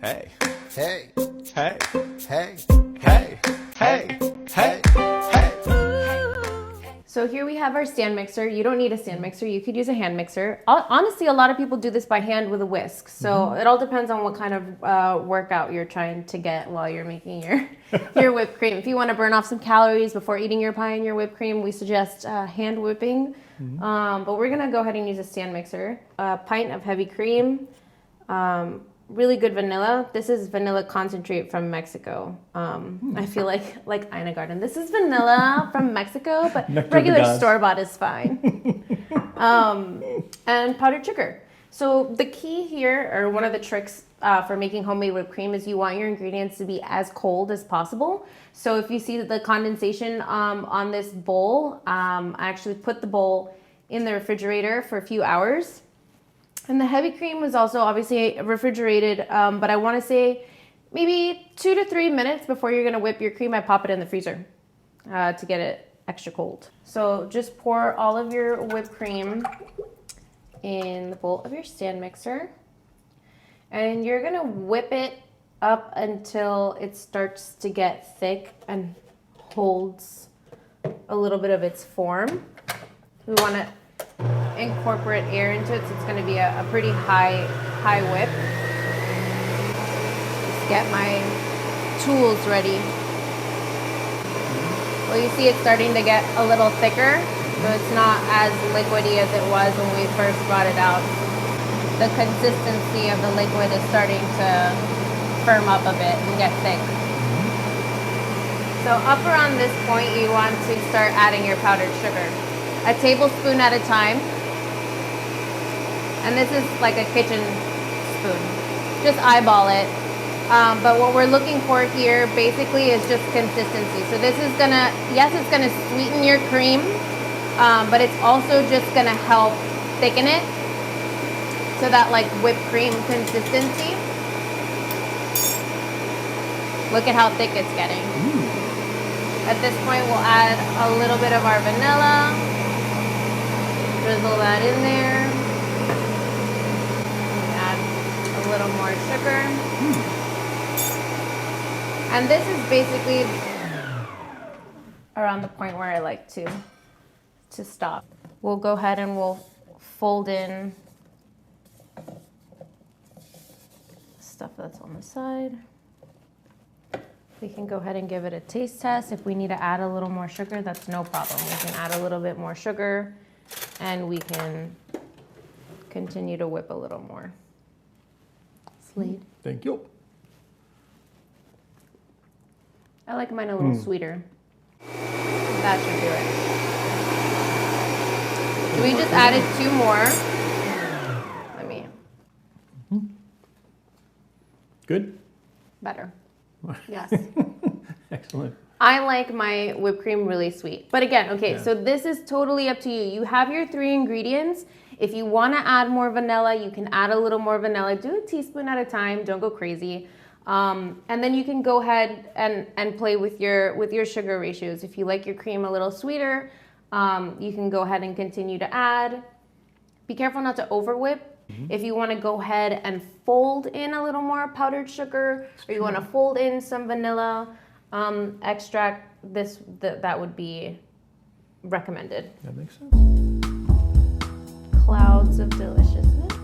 Hey. Hey, Hey. hey, Hey. Hey. Hey. Hey. So here we have our stand mixer. You don't need a stand mixer. You could use a hand mixer. Honestly, a lot of people do this by hand with a whisk. So it all depends on what kind of workout you're trying to get while you're making your whipped cream. If you want to burn off some calories before eating your pie and your whipped cream, we suggest hand whipping. But we're going to go ahead and use a stand mixer. A pint of heavy cream. Really good vanilla. This is vanilla concentrate from Mexico. I feel like Ina Garden. This is vanilla from Mexico, but Nectar regular de Gaz. store-bought is fine. And powdered sugar. So the key here, or one of the tricks for making homemade whipped cream, is you want your ingredients to be as cold as possible. So if you see the condensation on this bowl, I actually put the bowl in the refrigerator for a few hours. And the heavy cream was also obviously refrigerated, but I want to say maybe 2 to 3 minutes before you're going to whip your cream, I pop it in the freezer to get it extra cold. So just pour all of your whipped cream in the bowl of your stand mixer. And you're going to whip it up until it starts to get thick and holds a little bit of its form. We want to incorporate air into it, so it's going to be a pretty high whip. Just get my tools ready. Well, you see it's starting to get a little thicker, so it's not as liquidy as it was when we first brought it out. The consistency of the liquid is starting to firm up a bit and get thick. So up around this point, you want to start adding your powdered sugar. A tablespoon at a time. And this is like a kitchen spoon. Just eyeball it. But what we're looking for here basically is just consistency. So this is gonna, yes, it's gonna sweeten your cream, but it's also just gonna help thicken it to that like whipped cream consistency. Look at how thick it's getting. At this point, we'll add a little bit of our vanilla. Drizzle that in there. Add a little more sugar. And this is basically around the point where I like to stop. We'll go ahead and we'll fold in stuff that's on the side. We can go ahead and give it a taste test. If we need to add a little more sugar, that's no problem. We can add a little bit more sugar and we can continue to whip a little more. Slade. Thank you. I like mine a little sweeter. That should do it. We just added 2 more. Let me. Good? Better. Yes. Excellent. I like my whipped cream really sweet. But again, okay, Yeah. so this is totally up to you. You have your 3 ingredients. If you want to add more vanilla, you can add a little more vanilla. Do a teaspoon at a time. Don't go crazy. And then you can go ahead and play with your sugar ratios. If you like your cream a little sweeter, you can go ahead and continue to add. Be careful not to over whip. If you want to go ahead and fold in a little more powdered sugar, or you want to fold in some vanilla extract, that would be recommended. That makes sense. Clouds of deliciousness.